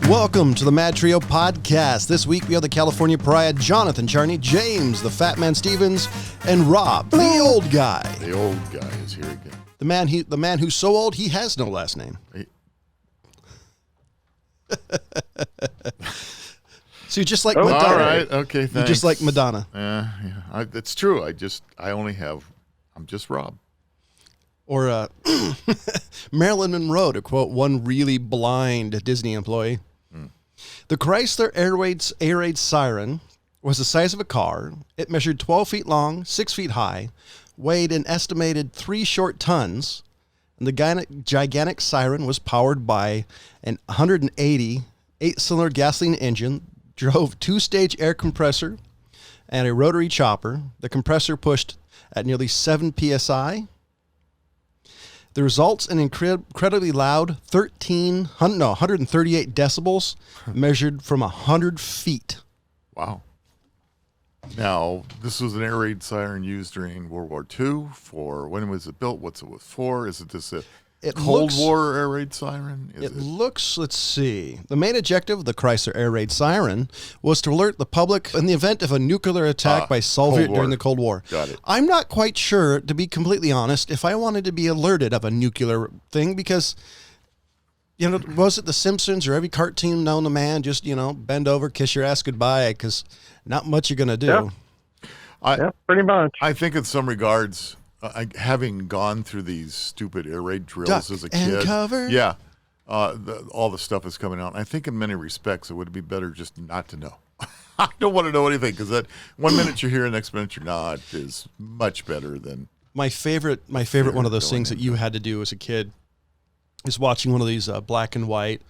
Welcome to the MadTrio podcast. This week we have the California Pariah, Jonathan Charney, James, the Fat Man Stevens, and Rob, the old guy. The old guy is here again. The man who's so old he has no last name. So you're just like Madonna. All right, okay, thanks. You're just like Madonna. Yeah, it's true. I'm just Rob. Or Marilyn Monroe, to quote one really blind Disney employee. The Chrysler Air Raid siren was the size of a car. It measured 12 feet long, 6 feet high, weighed an estimated 3 short tons, and the gigantic siren was powered by an 180 8-cylinder gasoline engine, drove 2-stage air compressor, and a rotary chopper. The compressor pushed at nearly 7 psi. The results in incredibly loud 138 decibels measured from 100 feet. Wow. Now, this was an air raid siren used during World War II. When was it built? What's it for? Is it just a Cold War air raid siren? Let's see. The main objective of the Chrysler Air Raid siren was to alert the public in the event of a nuclear attack by Soviet during the Cold War. Got it. I'm not quite sure, to be completely honest, if I wanted to be alerted of a nuclear thing because, was it The Simpsons or every cartoon known to man, just, bend over, kiss your ass goodbye because not much you're going to do. Yeah, pretty much. I think in some regards, having gone through these stupid air raid drills as a kid, and cover. Yeah, all the stuff is coming out. I think in many respects it would be better just not to know. I don't want to know anything because that 1 minute you're here, next minute you're not is much better than my favorite one of those things that you had to do as a kid is watching one of these black and white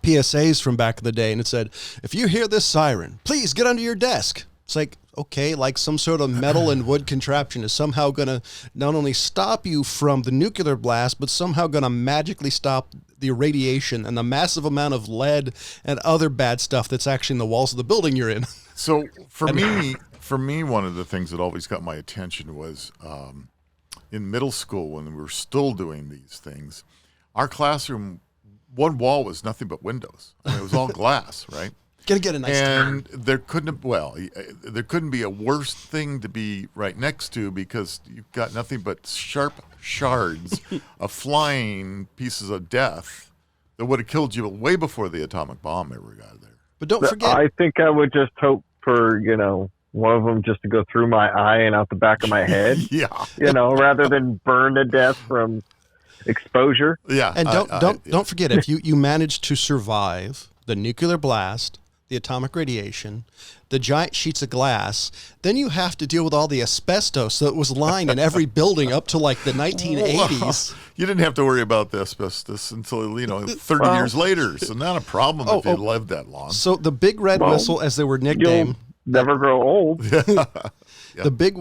PSAs from back in the day, and it said, "If you hear this siren, please get under your desk." It's like, okay, like some sort of metal and wood contraption is somehow going to not only stop you from the nuclear blast, but somehow going to magically stop the radiation and the massive amount of lead and other bad stuff that's actually in the walls of the building you're in. So for me, one of the things that always got my attention was in middle school when we were still doing these things, our classroom, one wall was nothing but windows. I mean, it was all glass, right? Gonna get a nice and there couldn't be a worse thing to be right next to because you've got nothing but sharp shards of flying pieces of death that would have killed you way before the atomic bomb ever got there. But don't forget, I think I would just hope for one of them just to go through my eye and out the back of my head. Yeah, rather than burn to death from exposure. Yeah, and don't forget, if you manage to survive the nuclear blast, the atomic radiation, the giant sheets of glass, then you have to deal with all the asbestos that was lying in every building up to like the 1980s. You didn't have to worry about the asbestos until 30 years later. So not a problem if you lived that long. So the big red whistle, as they were nicknamed, never grow old. Yeah. The big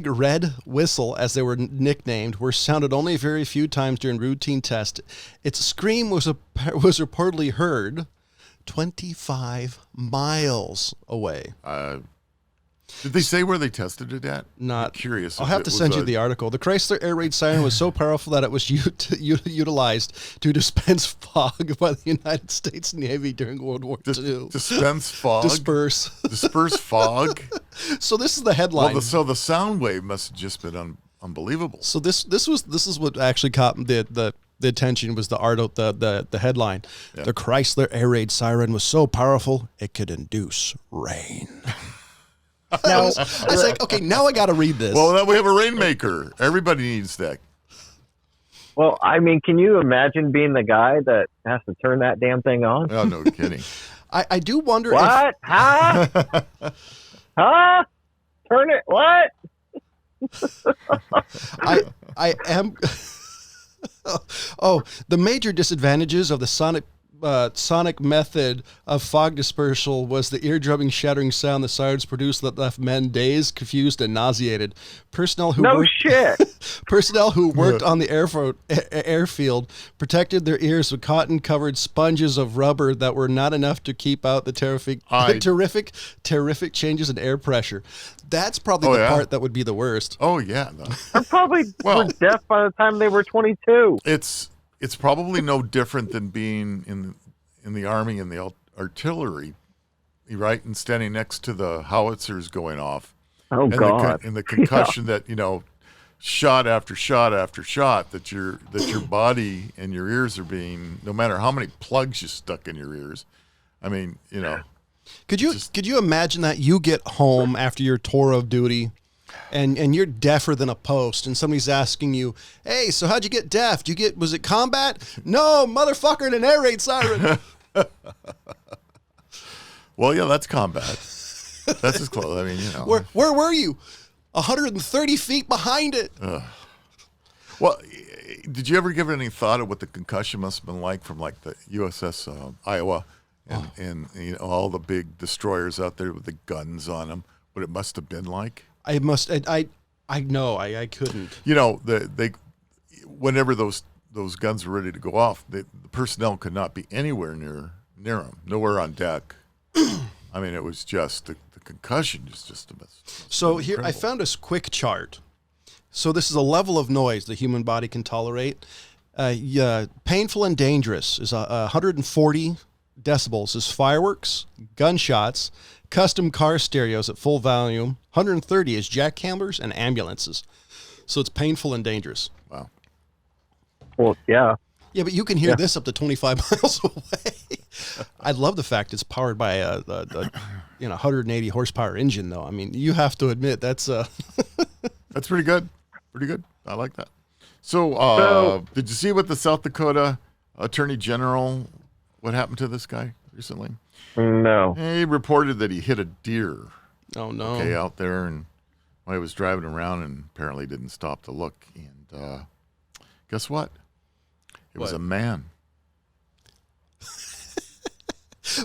red whistle, as they were nicknamed, were sounded only a very few times during routine tests. Its scream was reportedly heard 25 miles away. Did they say where they tested it at? Not I'm curious. I'll have to send you the article. The Chrysler Air Raid siren was so powerful that it was utilized to dispense fog by the United States Navy during World War II. Dispense fog? Disperse fog? So this is the headline. Well, so the sound wave must have just been unbelievable. So this is what actually caught the attention was the headline. Yeah. The Chrysler Air Raid siren was so powerful it could induce rain. Now, I was like, okay, now I got to read this. Well, now we have a rainmaker. Everybody needs that. Well, I mean, can you imagine being the guy that has to turn that damn thing on? Oh, no kidding. I do wonder what? Huh? Huh? Turn it? What? I am... the major disadvantages of the sonic method of fog dispersal was the ear-drubbing, shattering sound the sirens produced that left men dazed, confused, and nauseated. Personnel who worked on the airfield protected their ears with cotton-covered sponges of rubber that were not enough to keep out the terrific changes in air pressure. That's probably the part that would be the worst. Oh yeah, They probably were deaf by the time they were 22. it's probably no different than being in the army and the artillery, right? And standing next to the howitzers going off. Oh, and God. And the concussion that, shot after shot after shot, that your body and your ears are being, no matter how many plugs you stuck in your ears. I mean, Could you imagine that you get home after your tour of duty and you're deafer than a post and somebody's asking you, hey, so how'd you get deaf? Was it combat? No, motherfucker, an air raid siren. Well, yeah, that's combat. That's as close. I mean, Where were you? 130 feet behind it. Well, did you ever give it any thought of what the concussion must have been like from like the USS Iowa and all the big destroyers out there with the guns on them? What it must have been like? I know I couldn't. They whenever those guns were ready to go off, the personnel could not be anywhere near them, nowhere on deck. I mean, it was just the concussion is just a mess. So here I found this quick chart. So this is a level of noise the human body can tolerate. Painful and dangerous is 140 decibels is fireworks, gunshots, custom car stereos at full volume. 130 is jackhammers and ambulances. So it's painful and dangerous. Wow. Well, yeah. Yeah, but you can hear this up to 25 miles away. I love the fact it's powered by a 180 horsepower engine, though. I mean, you have to admit that's that's pretty good. Pretty good. I like that. So, did you see what the South Dakota Attorney General, what happened to this guy recently? No. He reported that he hit a deer. Oh, no. Okay, out there, and he was driving around and apparently didn't stop to look. And guess what? It was a man.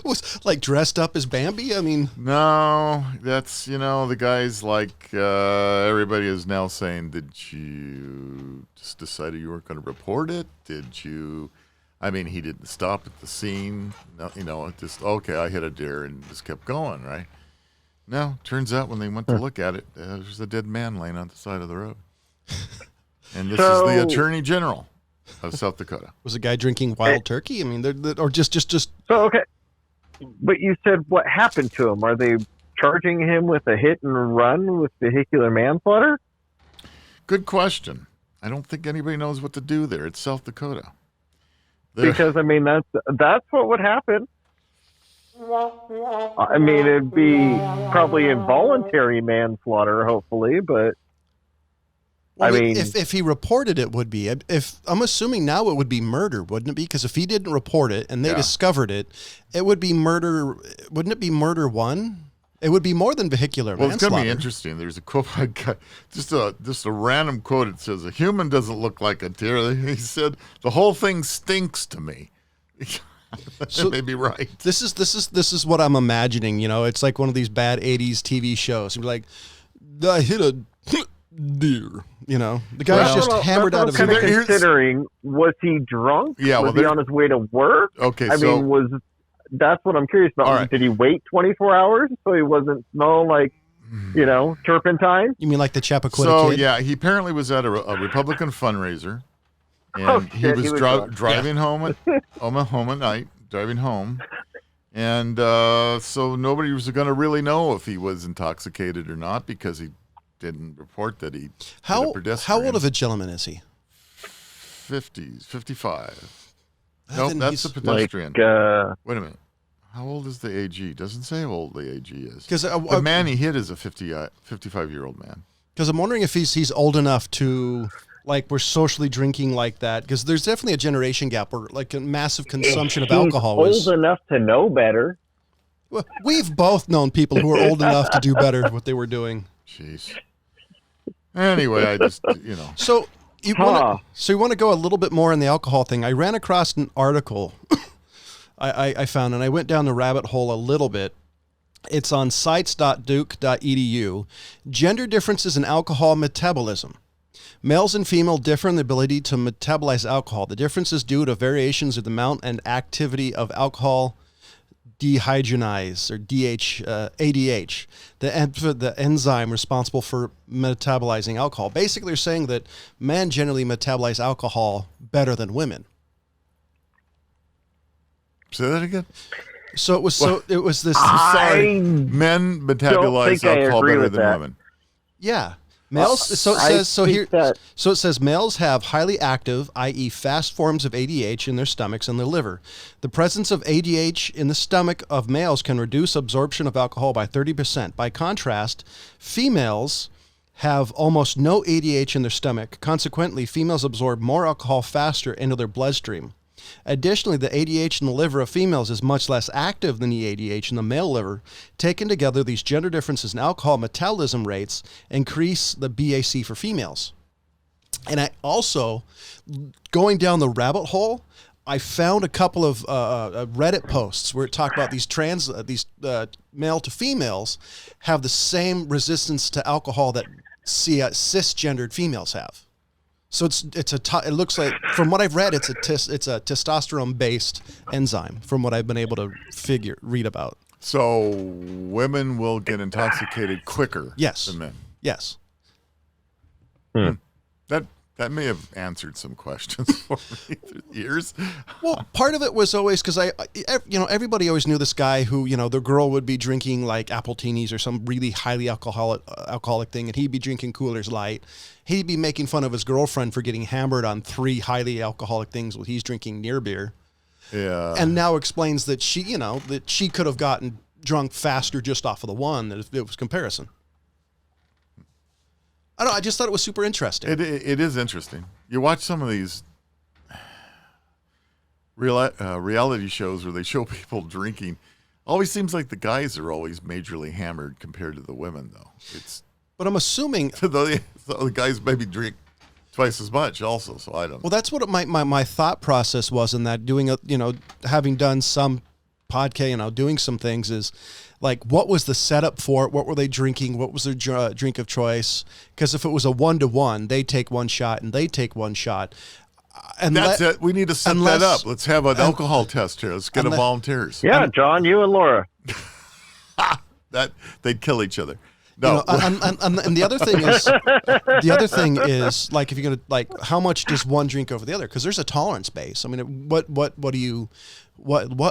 Was like dressed up as Bambi? I mean, no, that's, the guy's like, everybody is now saying, did you just decide you weren't going to report it? Did you, I mean, he didn't stop at the scene, just, okay, I hit a deer and just kept going, right? No, turns out when they went to look at it, there's a dead man laying on the side of the road. And this is the Attorney General of South Dakota. Was the guy drinking wild turkey? I mean, or just. So, okay. But you said what happened to him? Are they charging him with a hit and run with vehicular manslaughter? Good question. I don't think anybody knows what to do there. It's South Dakota. Because, I mean, that's what would happen. I mean, it'd be probably involuntary manslaughter, hopefully, but well, I mean, if he reported it, would be. If I'm assuming now it would be murder, wouldn't it be? Because if he didn't report it and they discovered it, it would be murder. Wouldn't it be murder one? It would be more than vehicular manslaughter. Well, it's going to be interesting. There's a quote I got, just a random quote. It says, "A human doesn't look like a deer." He said, "The whole thing stinks to me." So may be right. This is what I'm imagining. It's like one of these bad '80s TV shows. You're like, I hit a deer. The guy's just hammered out of his mind. Considering, was he drunk? Yeah, was he on his way to work? Okay, I mean, that's what I'm curious about. All right. Did he wait 24 hours so he wasn't smell like, turpentine? You mean like the Chappaquiddick kid? Yeah, he apparently was at a Republican fundraiser, and he was driving home at night, driving home, and so nobody was going to really know if he was intoxicated or not because he didn't report that he How pedestrian. old of a gentleman is he? 50s, 55. Nope, that's a pedestrian. Wait a minute. How old is the AG? Doesn't say how old the AG is. Because the man he hit is a 55-year-old man. Because I'm wondering if he's old enough to, like, we're socially drinking like that. Because there's definitely a generation gap where, like, a massive consumption of alcohol was old enough to know better. Well, we've both known people who are old enough to do better what they were doing. Jeez. Anyway, I just, So you want to go a little bit more on the alcohol thing. I ran across an article I found, and I went down the rabbit hole a little bit. It's on sites.duke.edu. Gender differences in alcohol metabolism. Males and female differ in the ability to metabolize alcohol. The difference is due to variations of the amount and activity of alcohol dehydrogenase, or ADH, the enzyme responsible for metabolizing alcohol. Basically, they're saying that men generally metabolize alcohol better than women. Say that again. So it was this. Sorry, men metabolize alcohol better than women. Yeah. Males, so it says males have highly active, i.e. fast forms of ADH in their stomachs and their liver. The presence of ADH in the stomach of males can reduce absorption of alcohol by 30%. By contrast, females have almost no ADH in their stomach. Consequently, females absorb more alcohol faster into their bloodstream. Additionally, the ADH in the liver of females is much less active than the ADH in the male liver. Taken together, these gender differences in alcohol metabolism rates increase the BAC for females. And I also, going down the rabbit hole, I found a couple of Reddit posts where it talked about these male to females have the same resistance to alcohol that cisgendered females have. So it looks like, from what I've read, it's a testosterone based enzyme. From what I've been able to read about. So women will get intoxicated quicker. Yes. Than men. Yes. That may have answered some questions for me through the years. Well, part of it was always because everybody always knew this guy who, the girl would be drinking like Appletinis or some really highly alcoholic thing, and he'd be drinking Coors Light. He'd be making fun of his girlfriend for getting hammered on 3 highly alcoholic things while he's drinking near beer. Yeah. And now explains that she could have gotten drunk faster just off of the one, that if it was comparison. I just thought it was super interesting. It is interesting. You watch some of these reality shows where they show people drinking. Always seems like the guys are always majorly hammered compared to the women, though. But I'm assuming the guys maybe drink twice as much, also. So I don't know. Well, that's what my thought process was in that, having done some podcast, doing some things is. Like, what was the setup for it? What were they drinking? What was their drink of choice? Because if it was a 1-to-1, they take one shot and they take one shot. And that's it. We need to set that up. Let's have an alcohol test here. Let's get volunteers. Yeah, John, you and Laura. That they'd kill each other. No. And the other thing is like, if you're gonna how much does one drink over the other? Because there's a tolerance base. I mean, what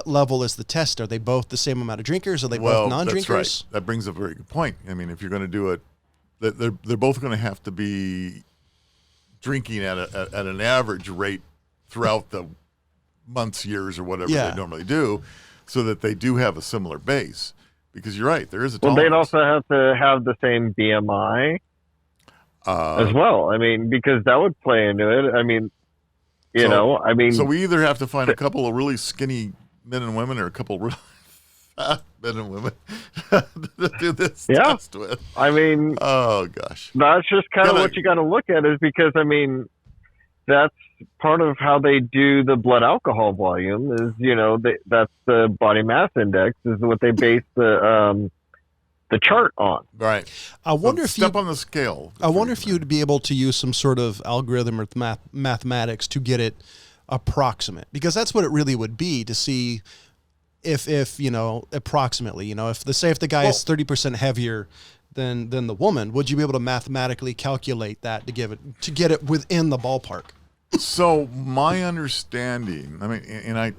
level is the test? Are they both the same amount of drinkers? Are they both non-drinkers? That's right. That brings up a very good point. I mean, if you're going to do it, they're both going to have to be drinking at an average rate throughout the months, years, or whatever they normally do, so that they do have a similar base. Because you're right, there is a tolerance. Well, they'd also have to have the same BMI as well. I mean, because that would play into it. I mean, so we either have to find a couple of really skinny men and women or a couple of really fat men and women to do this test with. I mean, oh gosh, that's just kind of what you got to look at, is because that's part of how they do the blood alcohol volume is that's the body mass index is what they base the chart on. Right. I wonder if step on the scale. I wonder if you'd be able to use some sort of algorithm or mathematics to get it approximate, because that's what it really would be, to see if approximately, if the guy is 30% heavier than the woman, would you be able to mathematically calculate that to get it within the ballpark? So my understanding, I mean, and I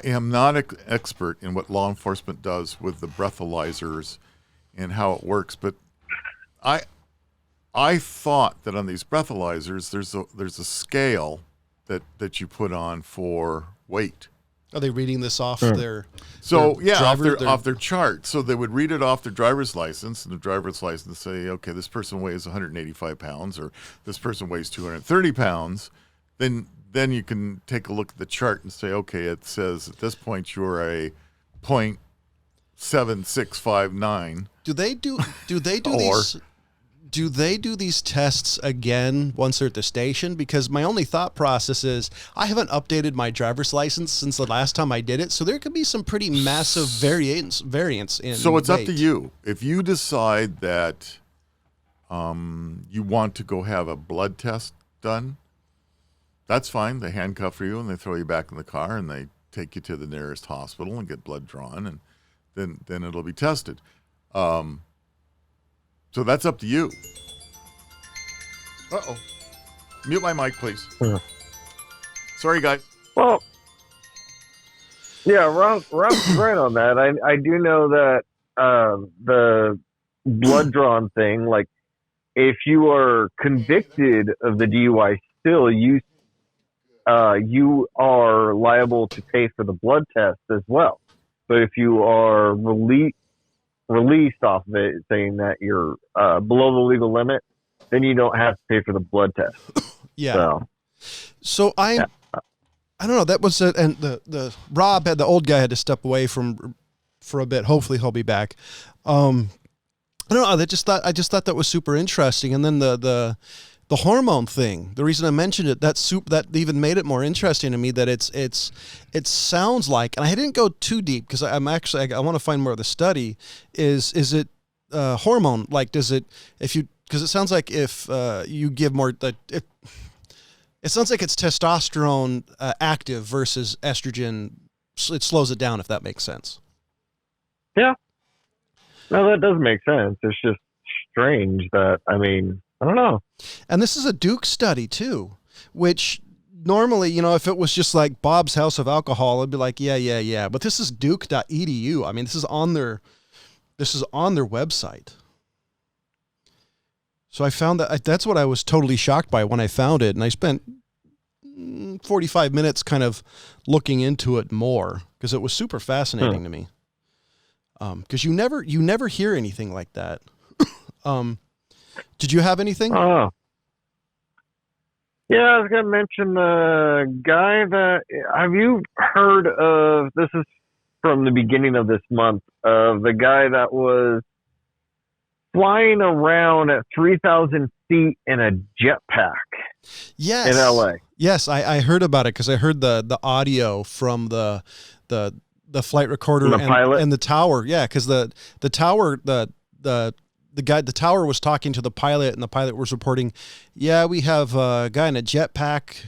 am not an expert in what law enforcement does with the breathalyzers and how it works, but I thought that on these breathalyzers there's a scale that you put on for weight. Are they reading this off their off their chart? So they would read it off their driver's license, and the driver's license say, okay, this person weighs 185 pounds, or this person weighs 230 pounds. Then you can take a look at the chart and say, okay, it says at this point you're a 0.7659. Do they do these tests again once they're at the station? Because my only thought process is I haven't updated my driver's license since the last time I did it, so there could be some pretty massive variance in So it's weight. up to you. If you decide that you want to go have a blood test done, that's fine. They handcuff you and they throw you back in the car and they take you to the nearest hospital and get blood drawn, and then it'll be tested. So that's up to you. Uh-oh. Mute my mic, please. Sorry, guys. Well, Yeah, Rob's right on that. I do know that the blood drawn thing, like if you are convicted of the DUI still, you are liable to pay for the blood test as well. But if you are released off of it, saying that you're below the legal limit, then you don't have to pay for the blood test. Yeah. So I don't know. That was it. And the Rob had, the old guy had to step away for a bit. Hopefully he'll be back. I don't know. I just thought that was super interesting. And then the hormone thing, the reason I mentioned it, that even made it more interesting to me, that it sounds like, and I didn't go too deep because I want to find more of the study. Is it hormone? Like, does it, because it sounds like if you give more, it sounds like it's testosterone active versus estrogen. It slows it down, if that makes sense. Yeah. No, that does make sense. It's just strange that, I don't know. And this is a Duke study too, which normally, if it was just like Bob's House of Alcohol, I'd be like, yeah. But this is duke.edu. This is on their website. So I found that's what I was totally shocked by when I found it. And I spent 45 minutes kind of looking into it more because it was super fascinating to me. Because you never hear anything like that. Did you have anything? Oh. Yeah, I was going to mention the guy have you heard of, this is from the beginning of this month, of the guy that was flying around at 3,000 feet in a jetpack. Yes. In LA. Yes, I heard about it because I heard the audio from the flight recorder and the tower. Yeah, because the tower, the tower was talking to the pilot, and the pilot was reporting, yeah, we have a guy in a jetpack,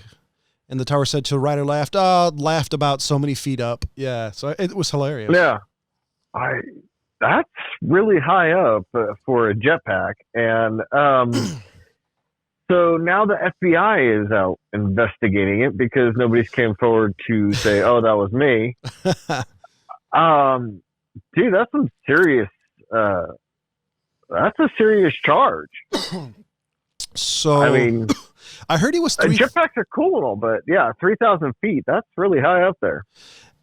and the tower said to right or left, laughed about so many feet up. Yeah, so it was hilarious. Yeah, that's really high up for a jetpack, and so now the FBI is out investigating it because nobody's came forward to say, oh, that was me. Dude, that's some serious. That's a serious charge. So I heard he was jetpacks are cool and all, but yeah, 3,000 feet. That's really high up there.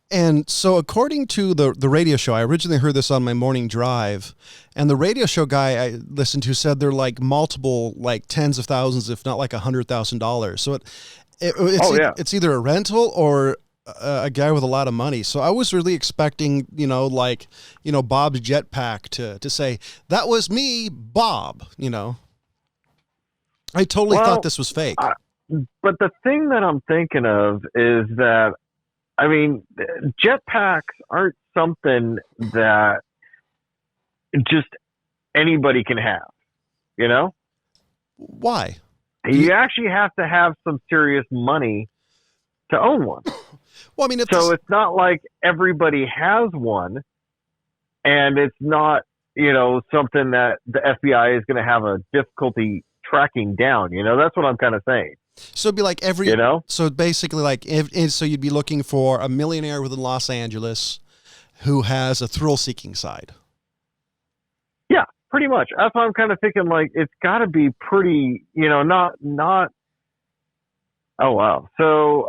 And so according to the radio show, I originally heard this on my morning drive, and the radio show guy I listened to said they're like multiple, like tens of thousands, if not like $100,000. So it's either a rental or a guy with a lot of money. So I was really expecting, Bob's jetpack to say, that was me, Bob, I totally thought this was fake. But the thing that I'm thinking of is that, jetpacks aren't something that just anybody can have, Why? You actually have to have some serious money to own one. Well, it's not like everybody has one, and it's not, something that the FBI is going to have a difficulty tracking down. That's what I'm kind of saying. So it'd be like so basically like, so you'd be looking for a millionaire within Los Angeles who has a thrill-seeking side. Yeah, pretty much. That's what I'm kind of thinking. Like, it's got to be pretty, not. Oh wow. So,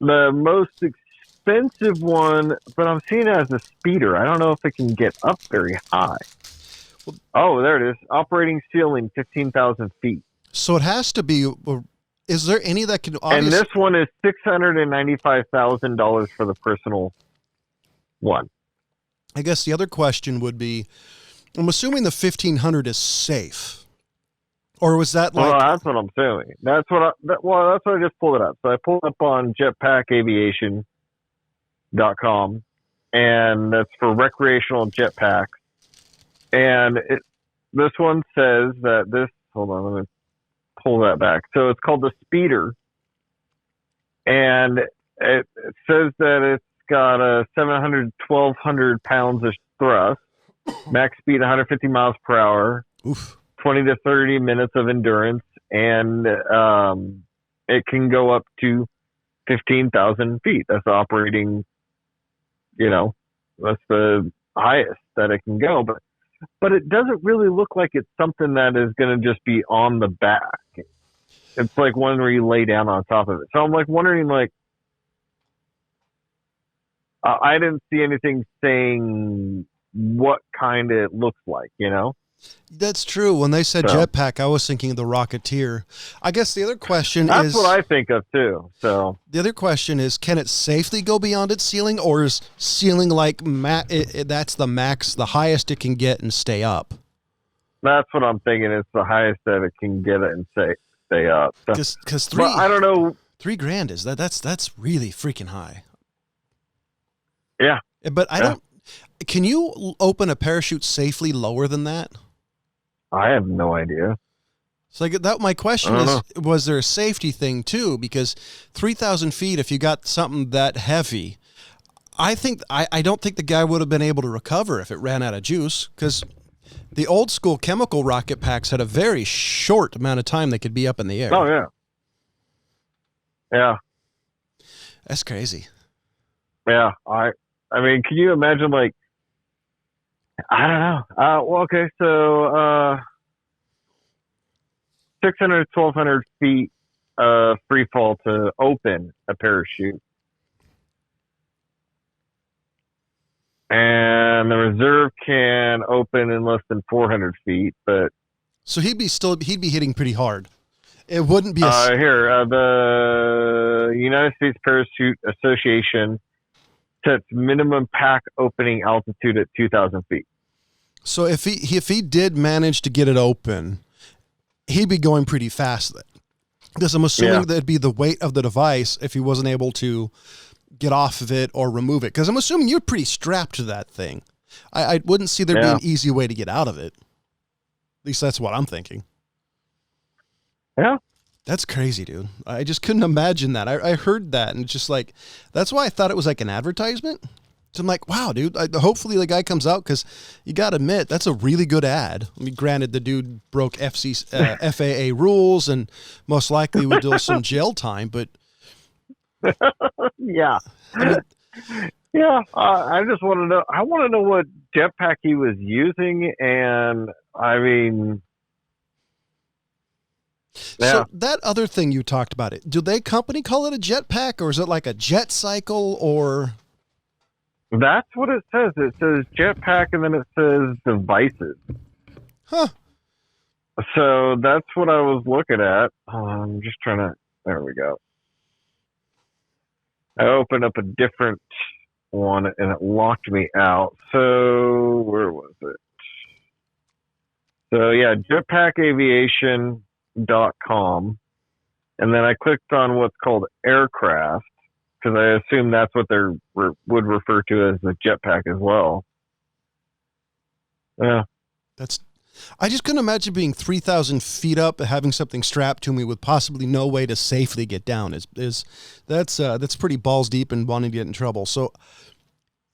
the most expensive one, but I'm seeing it as a speeder. I don't know if it can get up very high. Oh, there it is. Operating ceiling, 15,000 feet. So it has to be. Is there any that can? And this one is $695,000 for the personal one. I guess the other question would be, I'm assuming the 1,500 is safe, or was that like? Well, that's what I'm assuming. That's what I just pulled it up. So I pulled up on jetpackaviation.com, and that's for recreational jetpacks. And this one says that this. Hold on, let me pull that back. So it's called the Speeder, and it says that it's got a 1,200 pounds of thrust, max speed 150 miles per hour, 20 to 30 minutes of endurance, and it can go up to 15,000 feet. That's operating, that's the highest that it can go. But it doesn't really look like it's something that is going to just be on the back. It's like one where you lay down on top of it. So I'm like wondering, I didn't see anything saying what kind it looks like, That's true. When they said jetpack, I was thinking of the Rocketeer. I guess the other question That's what I think of too. So the other question is, can it safely go beyond its ceiling, or is ceiling like that's the max, the highest it can get and stay up? That's what I'm thinking. It's the highest that it can get it and stay up. Because I don't know. $3,000 is that's really freaking high. Yeah, but I don't. Can you open a parachute safely lower than that? I have no idea. So that my question is, was there a safety thing too? Because 3,000 feet, if you got something that heavy, I don't think the guy would have been able to recover if it ran out of juice, because the old school chemical rocket packs had a very short amount of time they could be up in the air. Oh yeah. Yeah. That's crazy. Yeah. I mean, can you imagine, I don't know. Well, okay, so 600, 1,200 feet free fall to open a parachute. And the reserve can open in less than 400 feet, but... So he'd be hitting pretty hard. It wouldn't be the United States Parachute Association sets minimum pack opening altitude at 2,000 feet. So if he did manage to get it open, he'd be going pretty fast then. Because I'm assuming that'd be the weight of the device if he wasn't able to get off of it or remove it. Because I'm assuming you're pretty strapped to that thing. I wouldn't see there be an easy way to get out of it. At least that's what I'm thinking. Yeah. That's crazy, dude. I just couldn't imagine that. I heard that, and it's just like, that's why I thought it was like an advertisement. So I'm like, wow, dude, hopefully the guy comes out, because you got to admit, that's a really good ad. I mean, granted, the dude broke FAA rules and most likely would do some jail time, but... Yeah. I just want to know. I want to know what jetpack he was using, and I mean... Yeah. So that other thing you talked about, do they company call it a jetpack, or is it like a jet cycle, or? That's what it says. It says jetpack, and then it says devices. Huh. So that's what I was looking at. I'm just trying to. There we go. I opened up a different one, and it locked me out. So where was it? So yeah, jetpackaviation.com, and then I clicked on what's called aircraft, because I assume that's what they would refer to as the jetpack as well. Yeah, I just couldn't imagine being 3,000 feet up, having something strapped to me with possibly no way to safely get down. That's pretty balls deep and wanting to get in trouble. So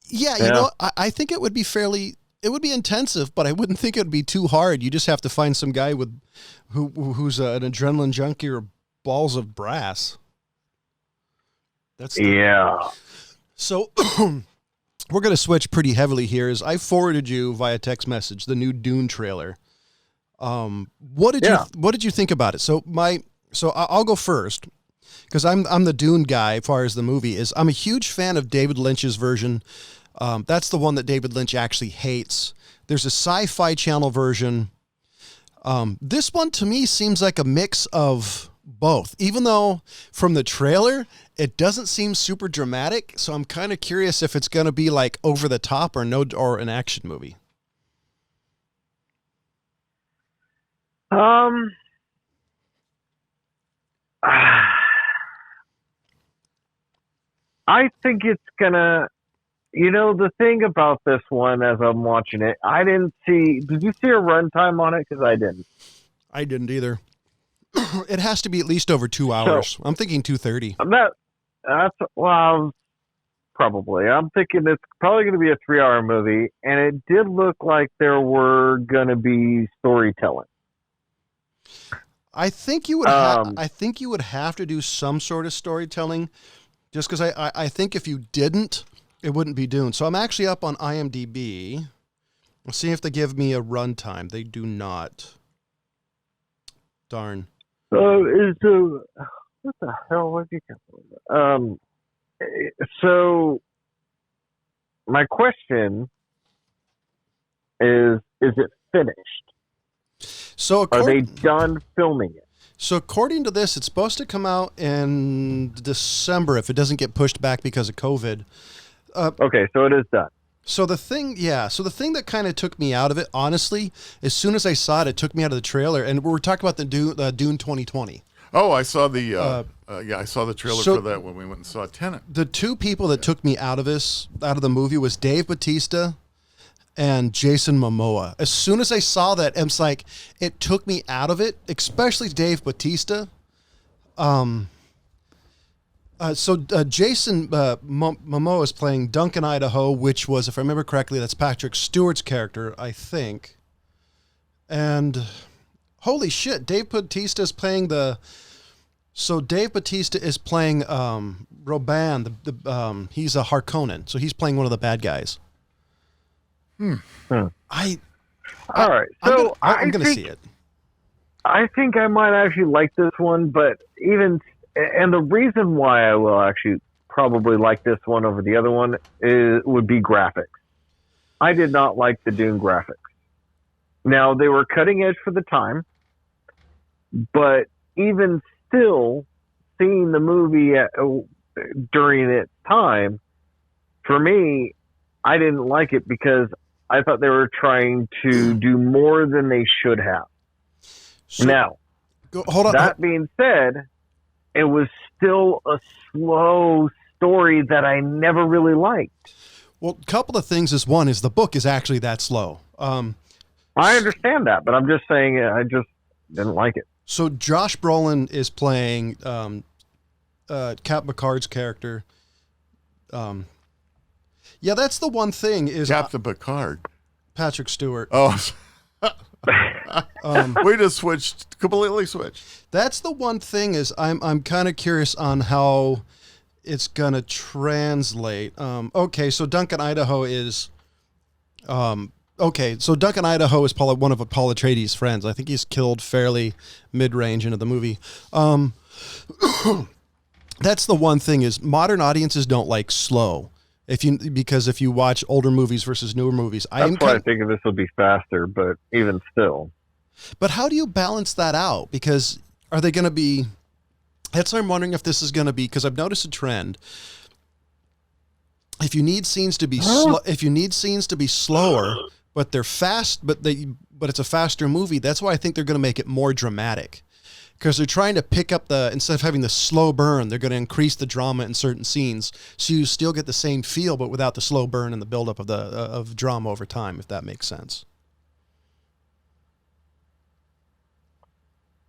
yeah. You know, I think it would be it would be intensive, but I wouldn't think it would be too hard. You just have to find some guy who's an adrenaline junkie or balls of brass. So we're going to switch pretty heavily here. As I forwarded you via text message the new Dune trailer. What did you think about it? So I'll go first, because I'm the Dune guy as far as the movie is. I'm a huge fan of David Lynch's version. That's the one that David Lynch actually hates. There's a Sci-Fi Channel version. This one to me seems like a mix of both, even though from the trailer, it doesn't seem super dramatic. So I'm kind of curious if it's going to be like over the top or an action movie. I think it's gonna, the thing about this one, as I'm watching it, did you see a runtime on it? Because I didn't. I didn't either. It has to be at least over 2 hours. So, I'm thinking 2:30. Probably. I'm thinking it's probably going to be a 3-hour movie, and it did look like there were going to be storytelling. I think you would. I think you would have to do some sort of storytelling, Just because I think if you didn't, it wouldn't be Dune. So I'm actually up on IMDb. We'll see if they give me a runtime. They do not. Darn. What the hell was you? So my question is it finished? So are they done filming it? So according to this, it's supposed to come out in December if it doesn't get pushed back because of COVID. Okay, so it is done. So the thing that kind of took me out of it, honestly, as soon as I saw it, it took me out of the trailer. And we were talking about the Dune 2020. Oh, I saw the I saw the trailer for that when we went and saw Tenet. The two people that took me out of the movie was Dave Bautista and Jason Momoa. As soon as I saw that, it's like it took me out of it, especially Dave Bautista. Jason Momoa is playing Duncan Idaho, which was, if I remember correctly, that's Patrick Stewart's character, I think. And holy shit, Dave Bautista is playing Dave Bautista is playing Roban. He's a Harkonnen, so he's playing one of the bad guys. All right, so I'm gonna see it. I think I might actually like this one, but and the reason why I will actually probably like this one over the other one would be graphics. I did not like the Dune graphics. Now, they were cutting edge for the time, but even still, seeing the movie during its time, for me, I didn't like it because I thought they were trying to do more than they should have. So, now, hold on. That being said, it was still a slow story that I never really liked. Well, a couple of things is one is the book is actually that slow. I understand that, but I'm just saying I just didn't like it. So Josh Brolin is playing Cap Picard's character. Yeah, that's the one thing is Captain Picard. Patrick Stewart. Oh, we just completely switched. That's the one thing is I'm kind of curious on how it's gonna translate. Okay, so Duncan Idaho is probably one of Paul Atreides' friends. I think he's killed fairly mid-range into the movie. That's the one thing is modern audiences don't like slow. Because if you watch older movies versus newer movies, I think this will be faster, but even still. But how do you balance that out? Because are they going to be? That's why I'm wondering if this is going to be. Because I've noticed a trend. If you need scenes to be slower, but they're fast, but it's a faster movie. That's why I think they're going to make it more dramatic. Because they're trying to pick up instead of having the slow burn, they're going to increase the drama in certain scenes, so you still get the same feel, but without the slow burn and the buildup of drama over time, if that makes sense.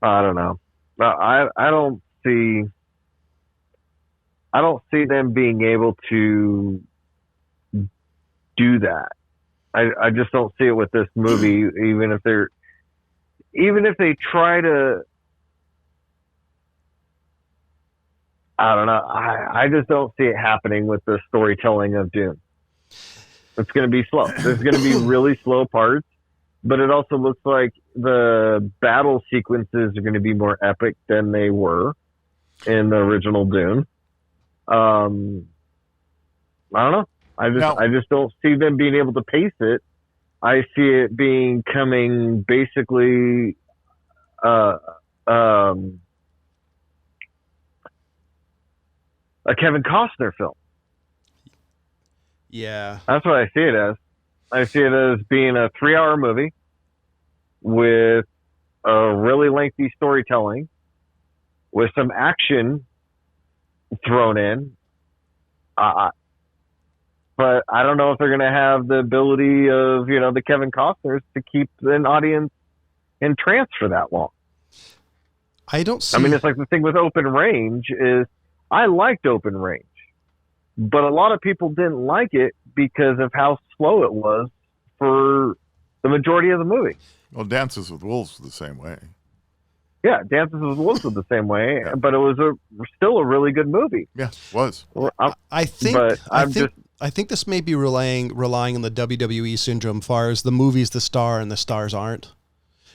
I don't know. I don't see them being able to do that. I just don't see it with this movie. Even if they try to. I don't know. I just don't see it happening with the storytelling of Dune. It's going to be slow. There's going to be really slow parts, but it also looks like the battle sequences are going to be more epic than they were in the original Dune. I don't know. I just don't see them being able to pace it. I see it coming basically a Kevin Costner film. Yeah. That's what I see it as. I see it as being a 3-hour movie with a really lengthy storytelling with some action thrown in. But I don't know if they're going to have the ability of, the Kevin Costners to keep an audience entranced for that long. I don't see. I mean, it's like the thing with Open Range is I liked Open Range, but a lot of people didn't like it because of how slow it was for the majority of the movie. Well, Dances with Wolves the same way. Yeah, Dances with Wolves was the same way, but it was still a really good movie. Yeah, it was. I think this may be relying on the WWE syndrome as far as the movie's the star and the stars aren't.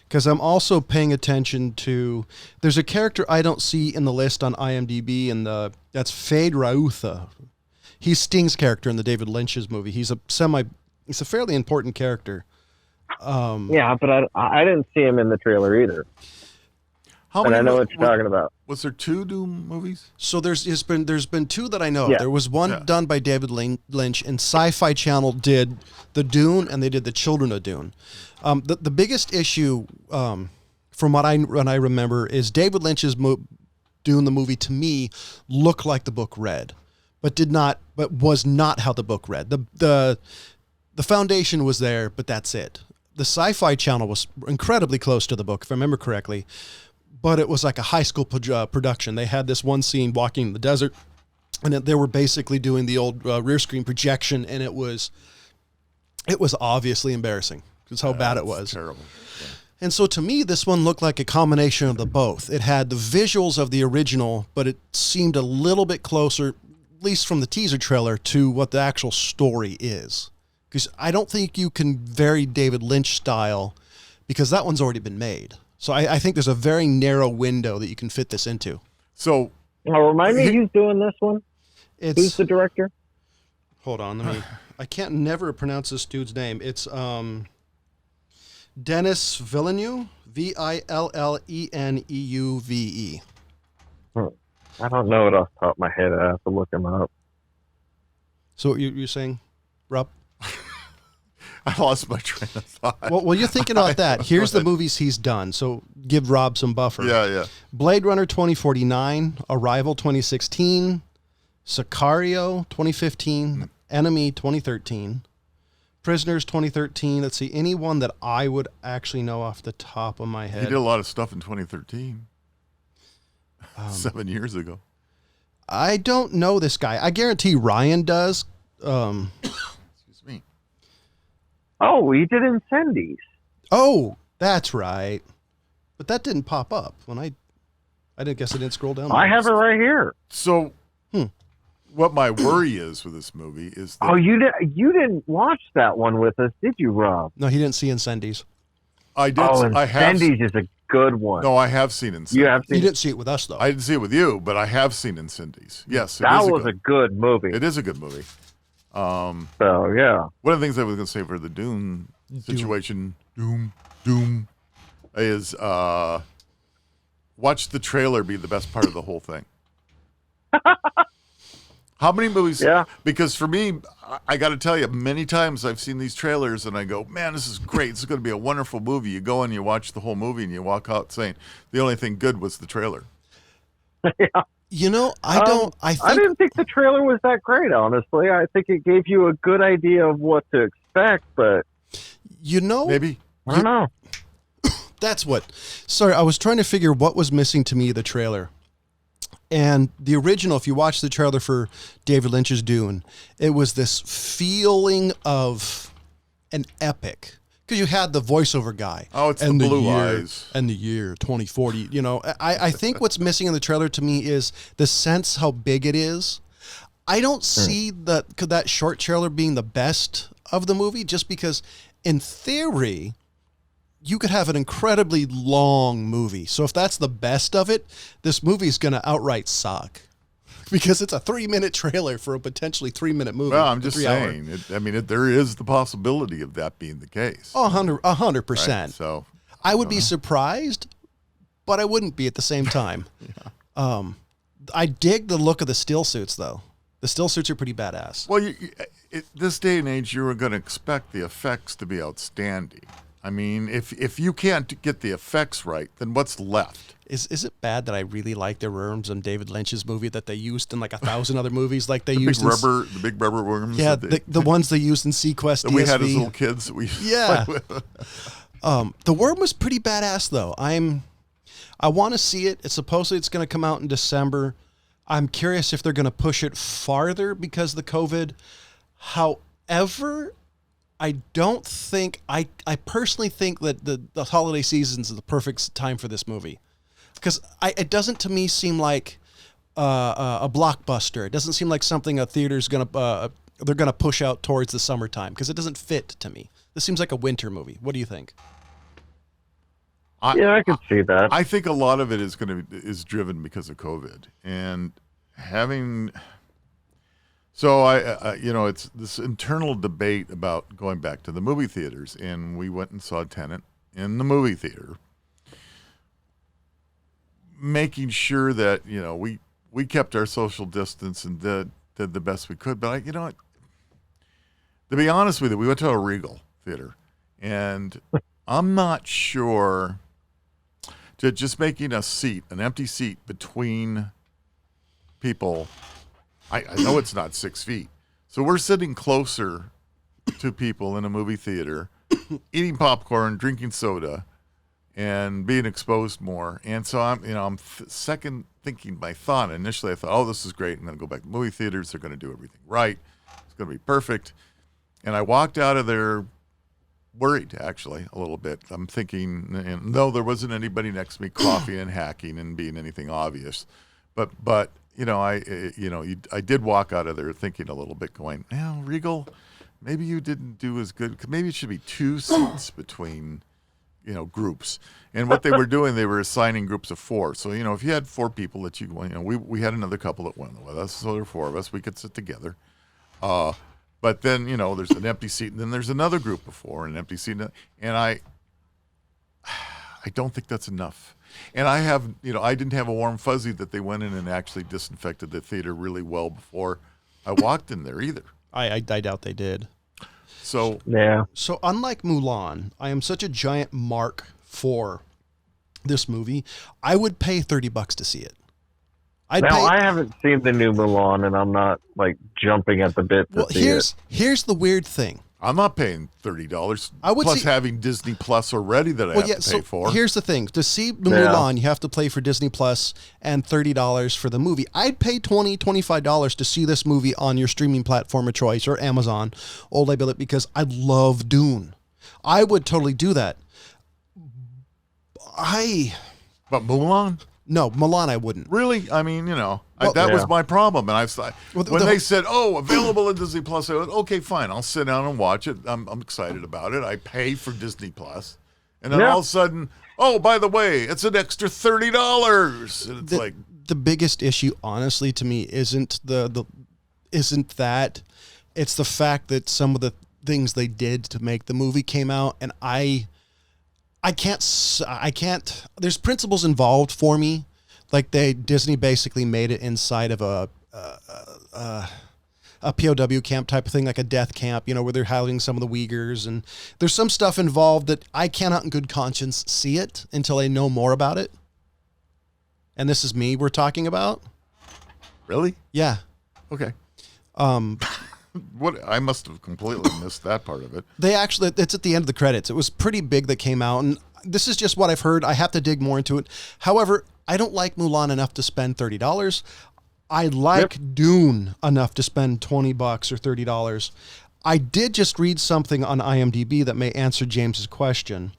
Because I'm also paying attention to, there's a character I don't see in the list on IMDb, and that's Fade Rautha. He's Sting's character in the David Lynch's movie. He's a fairly important character. Yeah, but I didn't see him in the trailer either. And I know what you're talking about. Was there 2 Doom movies? So there's been 2 that I know. Yeah. There was one done by David Lynch, and Sci-Fi Channel did the Dune, and they did the Children of Dune. The biggest issue, from what I remember, is David Lynch's Dune the movie to me looked like the book read, but was not how the book read. The foundation was there, but that's it. The Sci-Fi Channel was incredibly close to the book, if I remember correctly. But it was like a high school production. They had this one scene walking in the desert, and they were basically doing the old rear screen projection, and it was obviously embarrassing because how bad it was. Terrible. Yeah. And so to me, this one looked like a combination of the both. It had the visuals of the original, but it seemed a little bit closer, at least from the teaser trailer, to what the actual story is. Because I don't think you can vary David Lynch style, because that one's already been made. So I think there's a very narrow window that you can fit this into. So, remind me who's doing this one? Who's the director? Hold on, I can't never pronounce this dude's name. It's Denis Villeneuve, Villeneuve. I don't know it off the top of my head. I have to look him up. So you're saying, Rob? I lost my train of thought. Well, you're thinking about that. Here's the movies he's done. So give Rob some buffer. Yeah. Blade Runner 2049, Arrival 2016, Sicario 2015, Enemy 2013, Prisoners 2013. Let's see, any one that I would actually know off the top of my head. He did a lot of stuff in 2013. 7 years ago. I don't know this guy. I guarantee Ryan does. Excuse me. Oh, he did Incendies. Oh, that's right. But that didn't pop up when I guess I didn't scroll down. I have it right here. So, what my worry is with this movie is that... Oh, you didn't watch that one with us, did you, Rob? No, he didn't see Incendies. I did. Oh, Incendies is a good one. No, I have seen Incendies. You didn't see it with us, though. I didn't see it with you, but I have seen Incendies. Yes, that was a good movie. It is a good movie. So yeah, one of the things I was going to say for the Dune situation, Doom, is watch the trailer be the best part of the whole thing. How many movies? Yeah. Because for me, I got to tell you, many times I've seen these trailers and I go, man, this is great. This is going to be a wonderful movie. You go and you watch the whole movie and you walk out saying the only thing good was the trailer. Yeah. You know, I didn't think the trailer was that great, honestly. I think it gave you a good idea of what to expect, but... You know... Maybe. I don't know. That's what... Sorry, I was trying to figure what was missing to me, the trailer. And the original, if you watch the trailer for David Lynch's Dune, it was this feeling of an epic. Because you had the voiceover guy. Oh, it's and the blue eyes. And the year 2040. You know, I think what's missing in the trailer to me is the sense how big it is. I don't see that short trailer being the best of the movie, just because in theory, you could have an incredibly long movie. So if that's the best of it, this movie is going to outright suck. Because it's a 3-minute trailer for a potentially 3-minute movie. Well, I'm just saying. There is the possibility of that being the case. Oh, 100%. Right? So I would be surprised, but I wouldn't be at the same time. Yeah. I dig the look of the still suits, though. The still suits are pretty badass. Well, this day and age, you were going to expect the effects to be outstanding. I mean, if you can't get the effects right, then what's left? Is it bad that I really like the worms in David Lynch's movie that they used in like 1,000 other movies? Like they used the big rubber worms. Yeah, the ones they used in Sequest. That we had as little kids. Yeah. The worm was pretty badass though. I want to see it. It's supposedly it's going to come out in December. I'm curious if they're going to push it farther because of the COVID. However, I don't think I personally think that the holiday seasons is the perfect time for this movie. because it doesn't to me seem like a blockbuster. It doesn't seem like something a theater's they're gonna push out towards the summertime because it doesn't fit to me. This seems like a winter movie. What do you think? I can see that. I think a lot of it is driven because of COVID and having. So it's this internal debate about going back to the movie theaters, and we went and saw Tenet in the movie theater, making sure that we kept our social distance and did the best we could. But to be honest with you, we went to a Regal theater, and I'm not sure that just making an empty seat between people. I know it's not 6 feet. So we're sitting closer to people in a movie theater, eating popcorn, drinking soda, and being exposed more. And so I'm second thinking my thought. Initially, I thought, oh, this is great. I'm going to go back to movie theaters. They're going to do everything right. It's going to be perfect. And I walked out of there worried, actually, a little bit. I'm thinking, and no, there wasn't anybody next to me coughing and hacking and being anything obvious. But I did walk out of there thinking a little bit, going, Regal, maybe you didn't do as good. Maybe it should be 2 seats between, groups. And what they were doing, they were assigning groups of 4. So, if you had 4 people that we had another couple that went with us, so there were 4 of us, we could sit together. But then, there's an empty seat, and then there's another group of 4, an empty seat, and I don't think that's enough. And I didn't have a warm fuzzy that they went in and actually disinfected the theater really well before I walked in there either. I doubt they did. So yeah. So unlike Mulan, I am such a giant mark for this movie. I would pay $30 to see it. I haven't seen the new Mulan, and I'm not jumping at the bit to see it. Here's the weird thing. I'm not paying $30 plus having Disney Plus already that I have to pay for. Here's the thing. To see Mulan, you have to pay for Disney Plus and $30 for the movie. I'd pay $20, $25 to see this movie on your streaming platform of choice or Amazon, Old I Bill It, because I love Dune. I would totally do that. But Mulan? No, Mulan I wouldn't. Really? I mean, that was my problem. And they said, available in Disney Plus, I went, okay, fine. I'll sit down and watch it. I'm excited about it. I pay for Disney Plus. And then all of a sudden, by the way, it's an extra $30. And it's the biggest issue, honestly, to me, isn't that. It's the fact that some of the things they did to make the movie came out, and I can't, there's principles involved for me. Disney basically made it inside of a POW camp type of thing, like a death camp, where they're housing some of the Uyghurs, and there's some stuff involved that I cannot in good conscience see it until I know more about it. And this is me we're talking about. Really? Yeah. Okay. What I must have completely missed that part of it. It's at the end of the credits. It was pretty big that came out, and this is just what I've heard. I have to dig more into it. However, I don't like Mulan enough to spend $30. I like Dune enough to spend $20 or $30. I did just read something on IMDb that may answer James's question.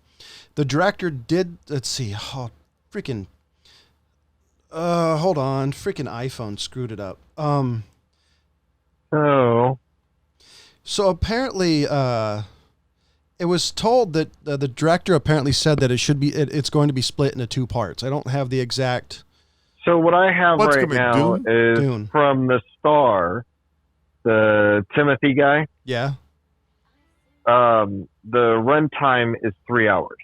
The director did, let's see, hold on, freaking iPhone screwed it up. So apparently, it was told that the director apparently said that it's going to be split into 2 parts. I don't have the exact. So what I have right now is Dune. From the star, the Timothy guy. Yeah. The runtime is 3 hours.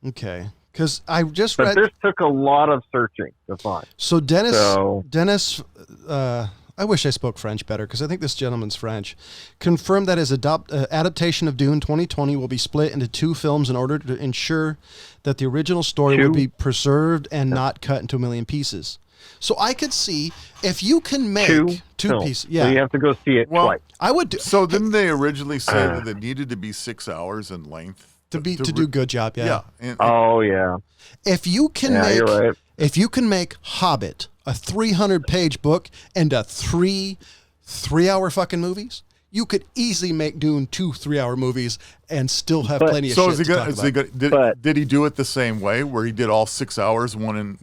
Okay. Because I just read. But this took a lot of searching to find. So Dennis, I wish I spoke French better because I think this gentleman's French, confirmed that his adaptation of Dune 2020 will be split into 2 films in order to ensure that the original story would be preserved and not cut into a million pieces. So I could see if you can make two pieces. Yeah. So you have to go see it twice. I would do. So didn't they originally say that it needed to be 6 hours in length? To do a good job, yeah. Yeah. If you can you're right. If you can make Hobbit a 300-page book into 3 3-hour fucking movies, You could easily make Dune 2 3-hour movies and still have plenty of shit to talk about. Did he do it the same way, where he did all 6 hours, one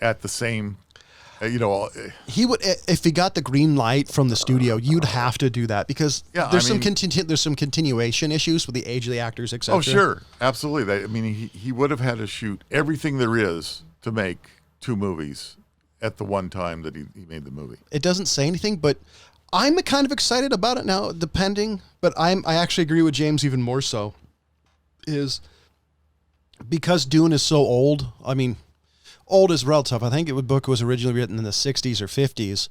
at the same? He would, if he got the green light from the studio, you'd have to do that because there's some continuation issues with the age of the actors, etc. Oh, sure, absolutely. He would have had to shoot everything there is to make 2 movies at the one time that he made the movie. It doesn't say anything, but I'm kind of excited about it now. Depending, but I actually agree with James even more so, is because Dune is so old. I mean, old is relative. I think the book was originally written in the 60s or 50s,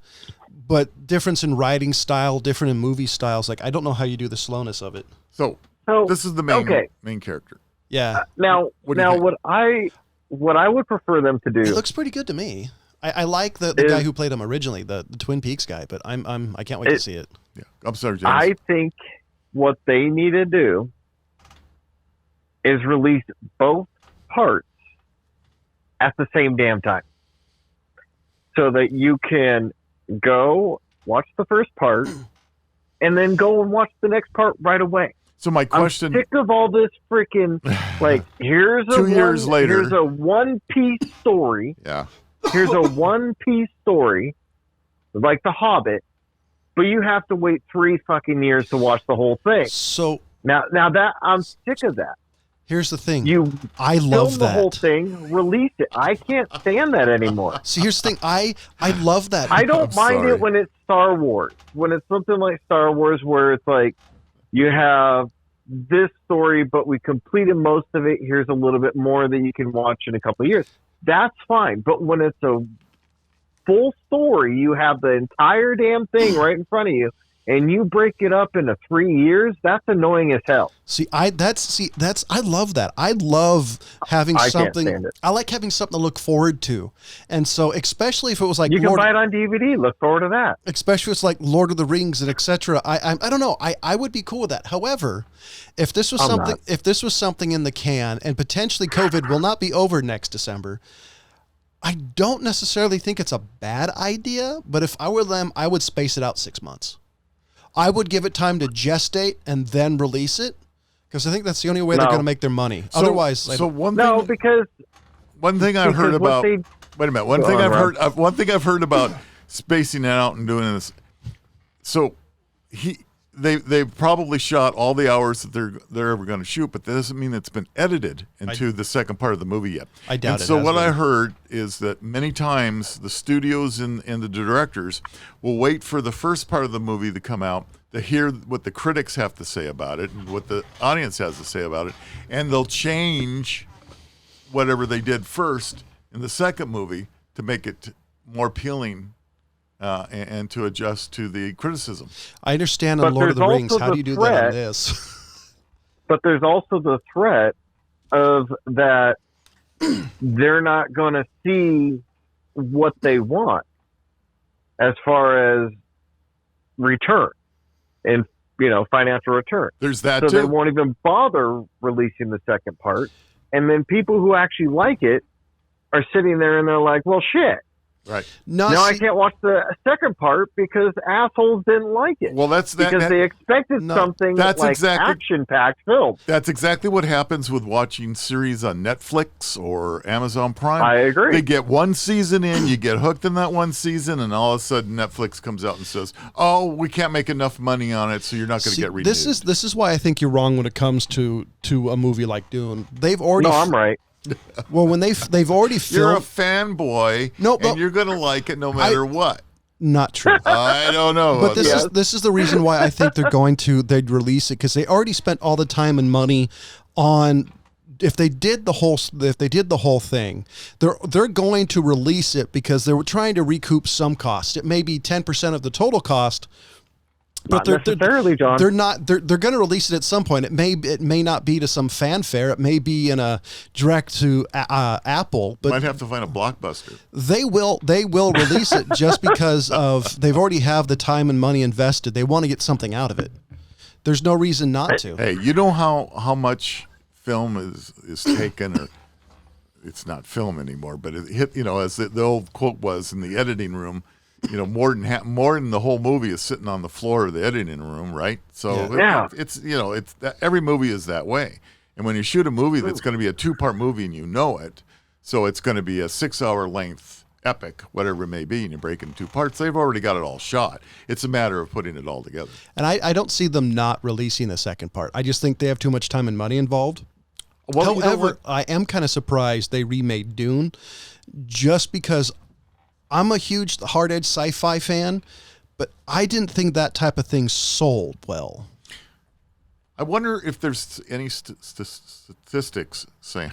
but difference in writing style, different in movie styles. Like, I don't know how you do the slowness of it. So this is the main character. Yeah. What I would prefer them to do. It looks pretty good to me. I like the guy who played him originally, the Twin Peaks guy, but I can't wait to see it. Yeah. I'm sorry, James. I think what they need to do is release both parts at the same damn time, so that you can go watch the first part and then go and watch the next part right away. So my question: I'm sick of all this freaking here's a 2 years later. Here's a one-piece story. Yeah. Here's a one-piece story, like The Hobbit, but you have to wait 3 fucking years to watch the whole thing. So now that I'm sick of that. Here's the thing. I love the whole thing, release it. I can't stand that anymore. See, here's the thing. I love that. I don't mind it when it's Star Wars. When it's something like Star Wars where it's like you have this story, but we completed most of it. Here's a little bit more that you can watch in a couple of years. That's fine. But when it's a full story, you have the entire damn thing right in front of you, and you break it up into 3 years, that's annoying as hell. I love that. I love having something. Can't stand it. I like having something to look forward to. And so, especially if it was like you can buy it on DVD, look forward to that. Especially if it's like Lord of the Rings and etc. I don't know. I would be cool with that. However, if this was something in the can, and potentially COVID will not be over next December, I don't necessarily think it's a bad idea. But if I were them, I would space it out 6 months. I would give it time to gestate and then release it, because I think that's the only way they're going to make their money. Otherwise, one thing I've heard about. Wait a minute. One thing I've heard about spacing it out and doing this. So they probably shot all the hours that they're ever going to shoot, but that doesn't mean it's been edited into the second part of the movie yet. I doubt it. So what I heard is that many times the studios and the directors will wait for the first part of the movie to come out to hear what the critics have to say about it and what the audience has to say about it, and they'll change whatever they did first in the second movie to make it more appealing. And to adjust to the criticism. I understand on Lord of the Rings. How do you do that on this? But there's also the threat of that they're not going to see what they want as far as return and financial return. There's that so too. They won't even bother releasing the second part, and then people who actually like it are sitting there and they're like, "Well, shit." Right. I can't watch the second part because assholes didn't like it. Well, because they expected something action-packed film. That's exactly what happens with watching series on Netflix or Amazon Prime. I agree. They get one season in, you get hooked in that one season, and all of a sudden Netflix comes out and says, "Oh, we can't make enough money on it, so you're not going to get renewed." This is why I think you're wrong when it comes to a movie like Dune. They've already. No, I'm right. Well, when they've already filmed. You're a fanboy, and you're going to like it no matter what. Not true. I don't know. But this is the reason why I think they'd release it, because they already spent all the time and money on. If they did the whole thing, they're going to release it because they were trying to recoup some cost. It may be 10% of the total cost. But not necessarily, John. They're not. They're going to release it at some point. It may not be to some fanfare. It may be in a direct to Apple. But might have to find a Blockbuster. They will release it just because they've already have the time and money invested. They want to get something out of it. There's no reason not to. Hey, you know how much film is taken, or it's not film anymore, but it hit. As the old quote was in the editing room. more than the whole movie is sitting on the floor of the editing room, right? So it's every movie is that way. And when you shoot a movie that's going to be a 2-part movie and you know it, so it's going to be a 6-hour length epic, whatever it may be, and you break it in 2 parts, they've already got it all shot. It's a matter of putting it all together. And I don't see them not releasing the second part. I just think they have too much time and money involved. Well, however, I am kind of surprised they remade Dune, just because I'm a huge hard-edge sci-fi fan, but I didn't think that type of thing sold well. I wonder if there's any statistics saying,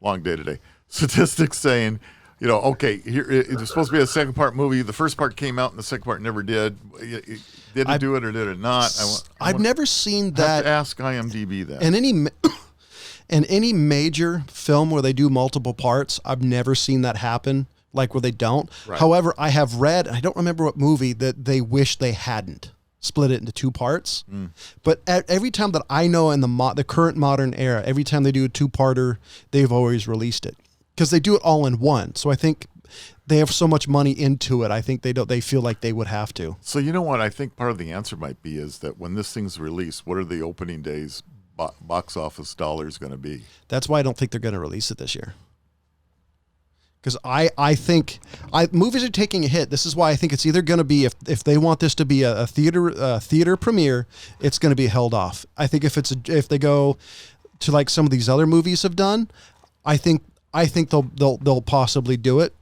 long day today, statistics saying, okay, here it's supposed to be a second part movie. The first part came out and the second part never did. Did it do it or did it not? I've never seen that. Have to ask IMDb that. In any major film where they do multiple parts, I've never seen that happen, like where they don't. Right. However, I have read, I don't remember what movie, that they wish they hadn't split it into 2 parts. But every time that I know in the current modern era, every time they do a 2-parter, they've always released it because they do it all in one. So I think they have so much money into it. I think they feel like they would have to. So you know what I think part of the answer might be is that when this thing's released, what are the opening days box office dollars going to be? That's why I don't think they're going to release it this year. Because I think movies are taking a hit. This is why I think it's either going to be, if they want this to be a theater premiere, it's going to be held off. I think if they go to like some of these other movies have done, I think they'll possibly do it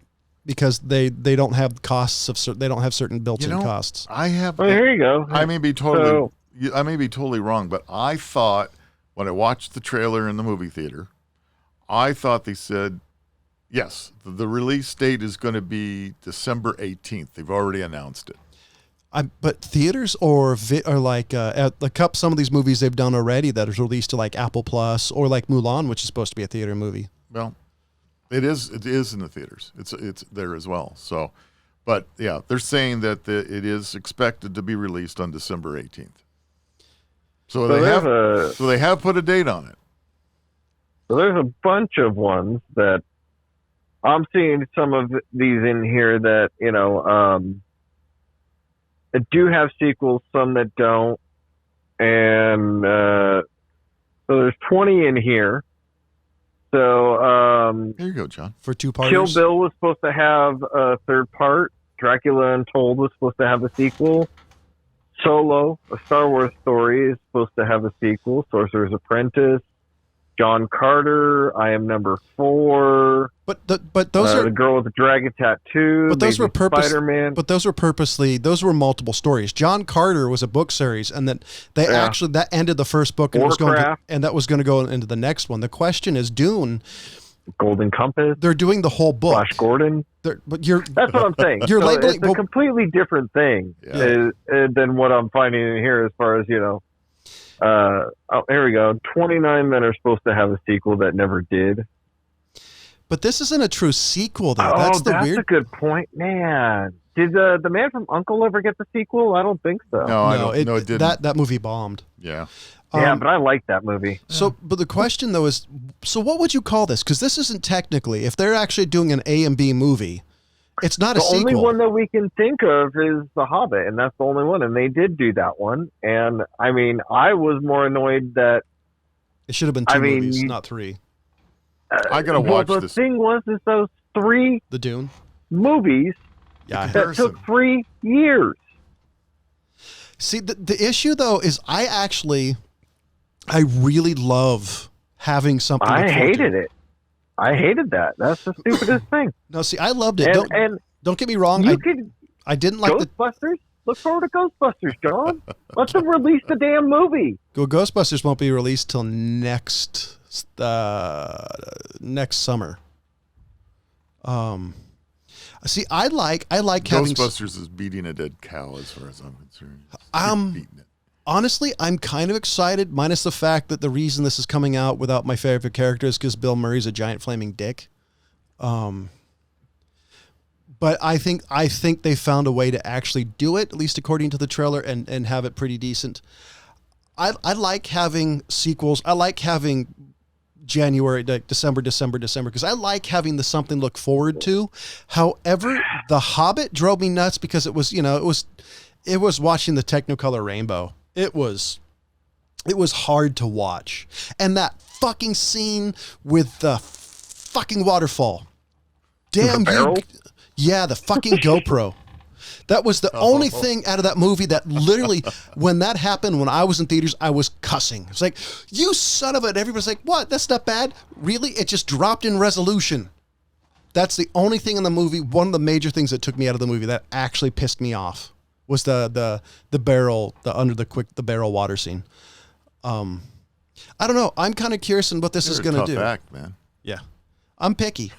because they don't have costs they don't have certain built-in costs. Here you go. I may be totally wrong, but I thought when I watched the trailer in the movie theater, I thought they said, yes, the release date is going to be December 18th. They've already announced it. But theaters or like some of these movies they've done already that is released to like Apple Plus or like Mulan, which is supposed to be a theater movie. Well, it is in the theaters. It's there as well. So, but yeah, they're saying that it is expected to be released on December 18th. So they have put a date on it. So there's a bunch of ones that I'm seeing some of these in here that, that do have sequels, some that don't. And so there's 20 in here. So there you go, John. For 2 parts. Kill Bill was supposed to have a 3rd part. Dracula Untold was supposed to have a sequel. Solo, a Star Wars story, is supposed to have a sequel. Sorcerer's Apprentice. John Carter, I Am Number 4. But those are the girl with the dragon tattoo. But those were Spider-Man. But those were multiple stories. John Carter was a book series, and then that ended the first book, and that was going to go into the next one. The question is Dune. Golden Compass. They're doing the whole book. Flash Gordon. That's what I'm saying. You're labeling it's a completely different thing than what I'm finding in here as far as here we go. 29 men are supposed to have a sequel that never did. But this isn't a true sequel, though. That's a good point, man. Did the Man from U.N.C.L.E. ever get the sequel? I don't think so. No, it didn't. That movie bombed. Yeah. Yeah, but I like that movie. So, but the question though is, so what would you call this? Because this isn't technically, if they're actually doing an A and B movie, it's not a sequel. The only one that we can think of is The Hobbit, and that's the only one. And they did do that one. And I mean, I was more annoyed that it should have been 2 movies, not 3. I gotta watch this. The thing was, is those 3 the Dune movies that took 3 years. See, the issue though is I really love having something. I hated it. I hated that. That's the stupidest thing. No, see, I loved it. Don't get me wrong. I didn't like Ghostbusters. Look forward to Ghostbusters, John. Let's them release the damn movie. Ghostbusters won't be released till next summer. See, I like having Ghostbusters is beating a dead cow as far as I'm concerned. Beating it. Honestly, I'm kind of excited, minus the fact that the reason this is coming out without my favorite character is because Bill Murray's a giant flaming dick. But I think they found a way to actually do it, at least according to the trailer, and have it pretty decent. I like having sequels. I like having January, like December, because I like having the something to look forward to. However, The Hobbit drove me nuts because it was, it was watching the Technicolor rainbow. It was hard to watch. And that fucking scene with the fucking waterfall. Damn you. Yeah, the fucking GoPro. That was the only thing out of that movie that literally, when that happened, when I was in theaters, I was cussing. It's like, you son of a... Everybody's like, what? That's not bad? Really? It just dropped in resolution. That's the only thing in the movie, one of the major things that took me out of the movie that actually pissed me off was the barrel, the barrel water scene. I don't know. I'm kind of curious on what this is going to do. Tough act, man. Yeah. I'm picky.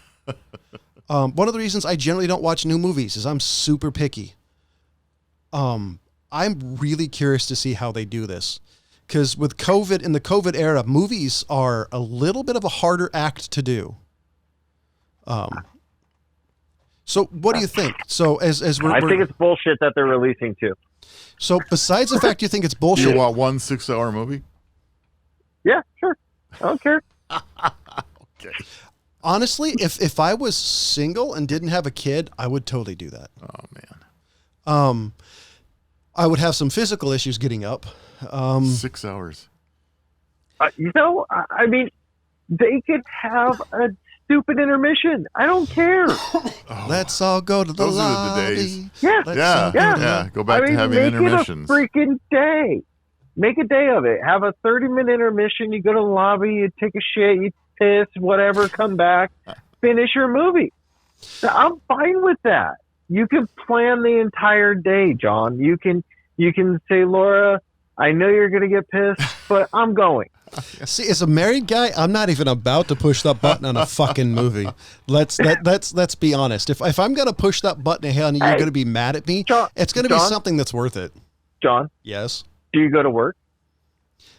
One of the reasons I generally don't watch new movies is I'm super picky. I'm really curious to see how they do this. Because with COVID, in the COVID era, movies are a little bit of a harder act to do. So what do you think? So I think it's bullshit that they're releasing too. So besides the fact you think it's bullshit. You want 1 6-hour movie? Yeah, sure. I don't care. Okay. Honestly, if I was single and didn't have a kid, I would totally do that. Oh man. I would have some physical issues getting up. 6 hours. I mean, they could have a stupid intermission. I don't care. Let's all go to the Those lobby. are the days. Yeah. Go back to having intermissions. Make it a freaking day. Make a day of it. Have a 30-minute intermission. You go to the lobby. You take a shit. You piss, whatever. Come back. Finish your movie. I'm fine with that. You can plan the entire day, John. You can say, Laura, I know you're going to get pissed, but I'm going. See, as a married guy, I'm not even about to push that button on a fucking movie. Let's be honest. If I'm going to push that button, hey, honey, you're going to be mad at me. John, it's going to be something that's worth it. John? Yes? Do you go to work?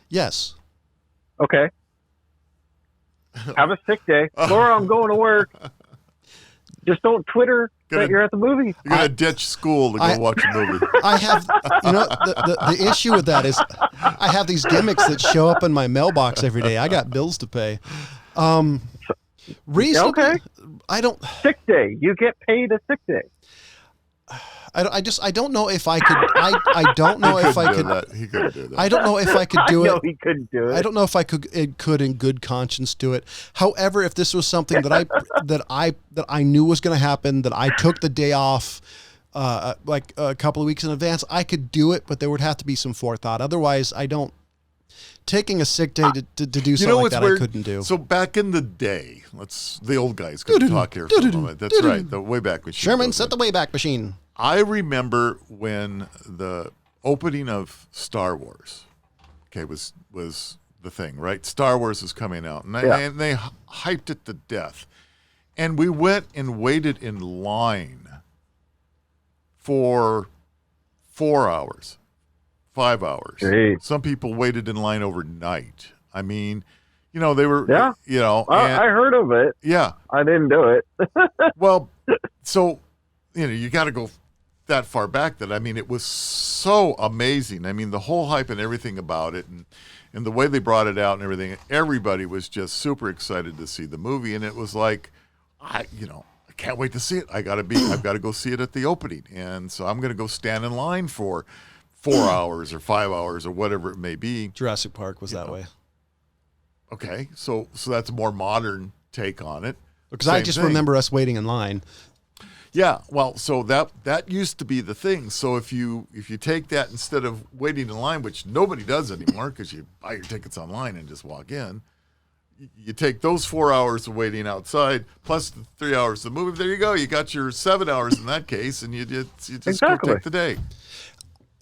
Yes. Okay. Have a sick day. Laura, I'm going to work. Just don't Twitter that you're at the movie. You're going to ditch school to go watch a movie. I have, the issue with that is I have these gimmicks that show up in my mailbox every day. I got bills to pay. Reasonably, okay. I don't. Sick day. You get paid a sick day. I don't know if I could. I don't know if I could. He couldn't do that. I don't know if I could do it. No, he couldn't do it. I don't know if I could in good conscience do it. However, if this was something that I knew was going to happen, that I took the day off, like a couple of weeks in advance, I could do it. But there would have to be some forethought. Otherwise, I don't. Taking a sick day to do something like that, weird? I couldn't do. So back in the day, the old guys could talk here for a moment. That's right, the Wayback Machine. Sherman, set the Wayback Machine. I remember when the opening of Star Wars, was the thing, right? Star Wars was coming out, and they hyped it to death, and we went and waited in line for 4 hours. 5 hours. Jeez. Some people waited in line overnight. I mean, they were, I heard of it. Yeah. I didn't do it. Well, so, you got to go that far back it was so amazing. I mean, the whole hype and everything about it and the way they brought it out and everything, everybody was just super excited to see the movie. And it was like, I can't wait to see it. I've got to go see it at the opening. And so I'm going to go stand in line for 4 hours or 5 hours or whatever it may be. Jurassic Park was that way. Okay, so that's a more modern take on it. Because I just remember us waiting in line. Yeah, well, so that used to be the thing. So if you take that instead of waiting in line, which nobody does anymore because you buy your tickets online and just walk in, you take those 4 hours of waiting outside plus the 3 hours of the movie. There you go. You got your 7 hours in that case, and you just go take the day.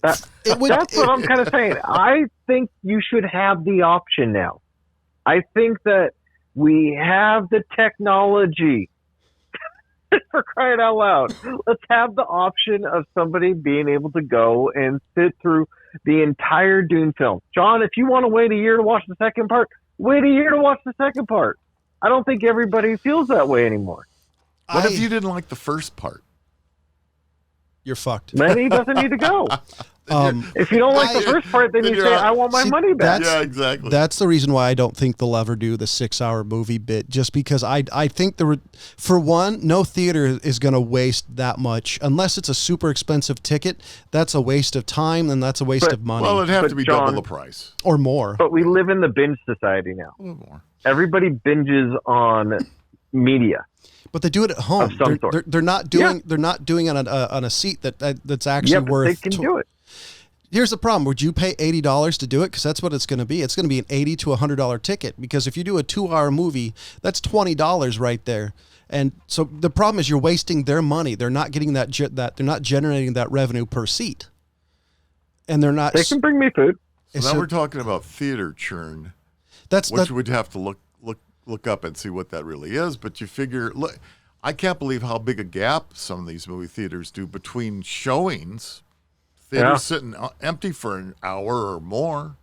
That's what I'm kind of saying. I think you should have the option now. I think that we have the technology. For crying out loud. Let's have the option of somebody being able to go and sit through the entire Dune film. John, if you want to wait a year to watch the second part, wait a year to watch the second part. I don't think everybody feels that way anymore. What if you didn't like the first part? you're fucked. Then he doesn't need to go. If you don't like the first part, then you say, I want my money back. Yeah, exactly. That's the reason why I don't think they'll ever do the 6-hour movie bit, just because I think for one, no theater is going to waste that much unless it's a super expensive ticket. That's a waste of time, and that's a waste of money. Well, it'd have to be double the price. Or more. But we live in the binge society now. A little more. Everybody binges on media. But they do it at home. They're not doing it on a seat that's actually worth. They can do it. Here's the problem. Would you pay $80 to do it? Because that's what it's going to be. It's going to be an $80 to $100 ticket. Because if you do a 2-hour movie, that's $20 right there. And so the problem is you're wasting their money. They're not getting that they're not generating that revenue per seat. And they're not. They can bring me food. So now we're talking about theater churn. Which we'd have to look up and see what that really is. But you figure, look, I can't believe how big a gap some of these movie theaters do between showings. Theaters sitting empty for an hour or more.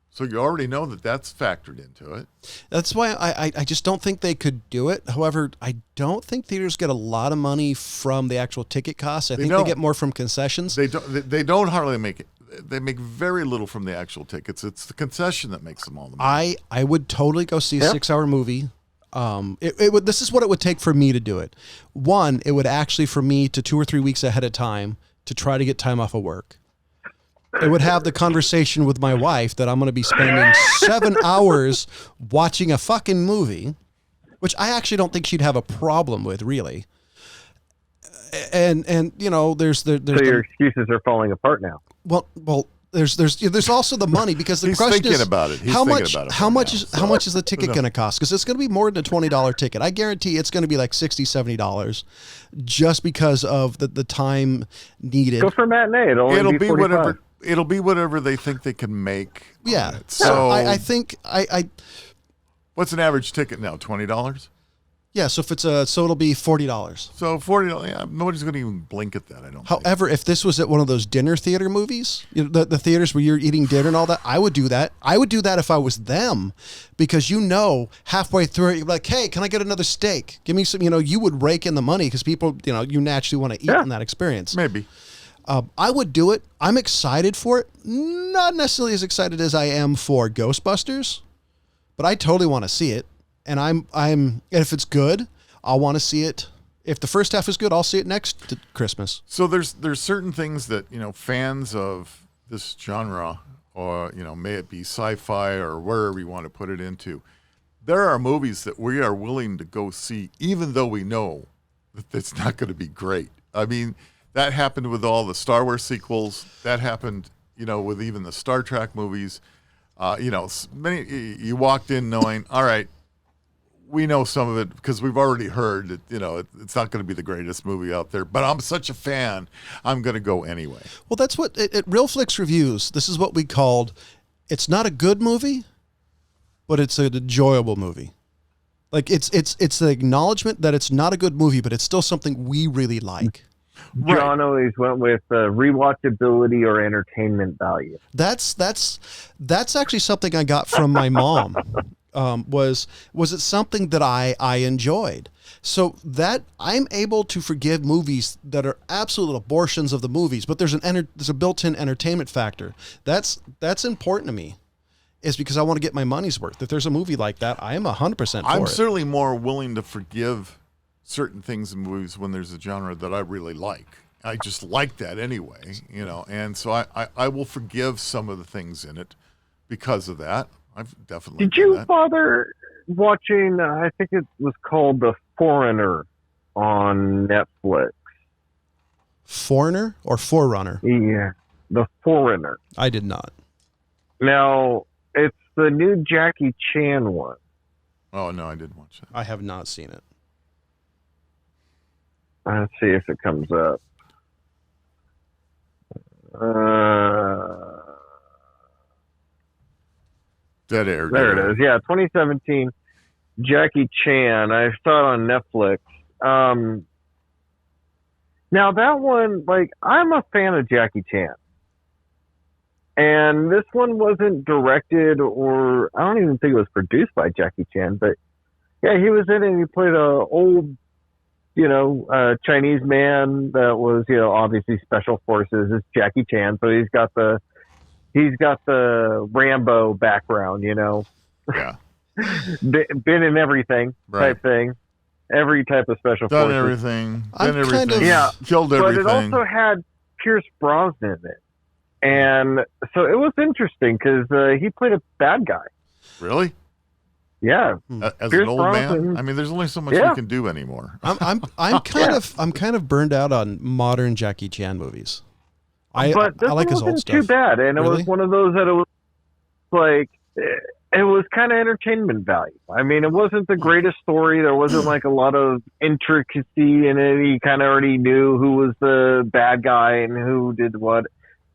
So you already know that's factored into it. That's why I just don't think they could do it. However, I don't think theaters get a lot of money from the actual ticket costs. I think they get more from concessions. They don't hardly make it. They make very little from the actual tickets. It's the concession that makes them all the money. I would totally go see a 6-hour movie. This is what it would take for me to do it. One, it would actually for me to 2 or 3 weeks ahead of time to try to get time off of work. It would have the conversation with my wife that I'm going to be spending 7 hours watching a fucking movie, which I actually don't think she'd have a problem with, really. And you know, there's so your excuses are falling apart now. Well, there's also the money, because the question is about it. How much is the ticket going to cost? Because it's going to be more than a $20 ticket. I guarantee it's going to be like $60, $70 just because of the time needed. Go for matinee. It'll be whatever. It'll be whatever they think they can make. Yeah. So I think what's an average ticket now? $20. Yeah, so if so it'll be $40. So $40, yeah, nobody's going to even blink at that, I don't think. However, if this was at one of those dinner theater movies, you know, the theaters where you're eating dinner and all that, I would do that. I would do that if I was them, because halfway through it, you're like, hey, can I get another steak? Give me some, you would rake in the money because people, you naturally want to eat in that experience. Maybe. I would do it. I'm excited for it. Not necessarily as excited as I am for Ghostbusters, but I totally want to see it. And and if it's good, I'll want to see it. If the first half is good, I'll see it next Christmas. So there's certain things that, fans of this genre, or, may it be sci-fi or wherever you want to put it into, there are movies that we are willing to go see, even though we know that it's not going to be great. I mean, that happened with all the Star Wars sequels. That happened, with even the Star Trek movies. You walked in knowing, all right, we know some of it because we've already heard that, it's not going to be the greatest movie out there, but I'm such a fan, I'm going to go anyway. Well, that's what at Real Flicks Reviews, this is what we called, it's not a good movie, but it's an enjoyable movie. Like it's the acknowledgement that it's not a good movie, but it's still something we really like. John always went with rewatchability or entertainment value. That's actually something I got from my mom. Was it something that I enjoyed? So that I'm able to forgive movies that are absolute abortions of the movies, but there's a built-in entertainment factor. That's important to me, is because I want to get my money's worth. If there's a movie like that, I am 100% for I'm it. certainly more willing to forgive certain things in movies when there's a genre that I really like. I just like that anyway, and so I will forgive some of the things in it because of that. I've definitely Did you bother watching, I think it was called The Foreigner on Netflix? Foreigner or Forerunner? Yeah, The Foreigner. I did not. Now, it's the new Jackie Chan one. Oh, no, I didn't watch that. I have not seen it. Let's see if it comes up. Dead air. There it is. Yeah, 2017. Jackie Chan. I saw it on Netflix. Now that one, I'm a fan of Jackie Chan. And this one wasn't directed, or I don't even think it was produced by Jackie Chan, but yeah, he was in it and he played a old, Chinese man that was, obviously special forces. It's Jackie Chan, so he's got the Rambo background, Yeah. Been in everything type thing. Every type of special Done forces. everything. I'm Done kind everything. of- Killed everything. But it also had Pierce Brosnan in it. And so it was interesting because he played a bad guy. Really? Yeah. As Pierce an old Brosnan. man? I mean, there's only so much we can do anymore. I'm kind of burned out on modern Jackie Chan movies. But this I like his wasn't old too stuff. bad, and Really? it was one of those that it was like it was kind of entertainment value. I mean, it wasn't the greatest story. There wasn't like a lot of intricacy in it. You kind of already knew who was the bad guy and who did what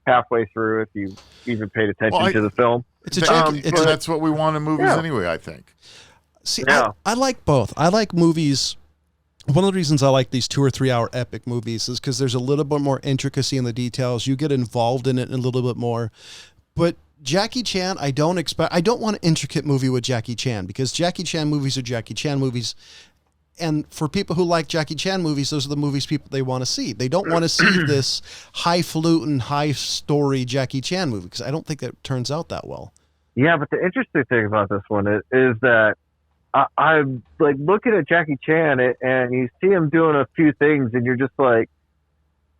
halfway through, if you even paid attention to the film. It's a that's what we want in movies anyway, I think. See, I like both. I like movies. One of the reasons I like these 2 or 3 hour epic movies is because there's a little bit more intricacy in the details. You get involved in it a little bit more. But Jackie Chan, I don't want an intricate movie with Jackie Chan, because Jackie Chan movies are Jackie Chan movies. And for people who like Jackie Chan movies, those are the movies they want to see. They don't want to see this highfalutin, high story Jackie Chan movie, because I don't think it turns out that well. Yeah, but the interesting thing about this one is that I'm like looking at Jackie Chan and you see him doing a few things and you're just like,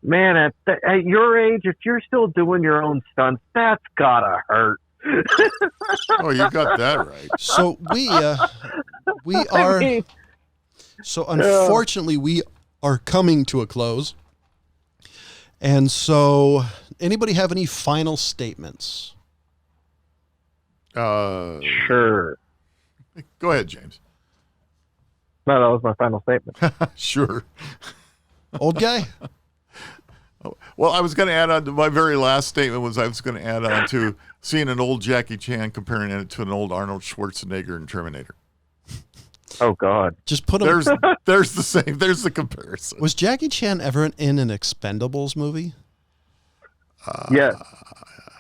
man, at your age, if you're still doing your own stunts, that's gotta hurt. Oh, you got that right. So we are. So unfortunately, we are coming to a close. And so, anybody have any final statements? Sure. Go ahead, James. No, that was my final statement. Sure. Old guy? Well, I was going to add on to my very last statement to seeing an old Jackie Chan comparing it to an old Arnold Schwarzenegger in Terminator. Oh God! Just put him. There's the comparison. Was Jackie Chan ever in an Expendables movie? Yes.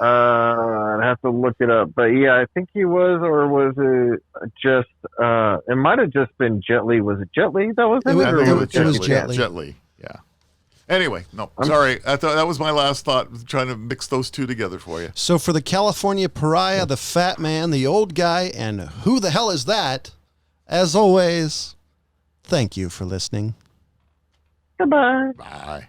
I'd have to look it up, but yeah, I think he was, or was it just? It might have just been Jet Li. Was it Jet Li that was in it? I think it was Jet Li. Jet Li. Yeah. Anyway, no, sorry. I thought that was my last thought, trying to mix those two together for you. So for the California Pariah, the Fat Man, the Old Guy, and Who the Hell Is That? As always, thank you for listening. Goodbye. Bye.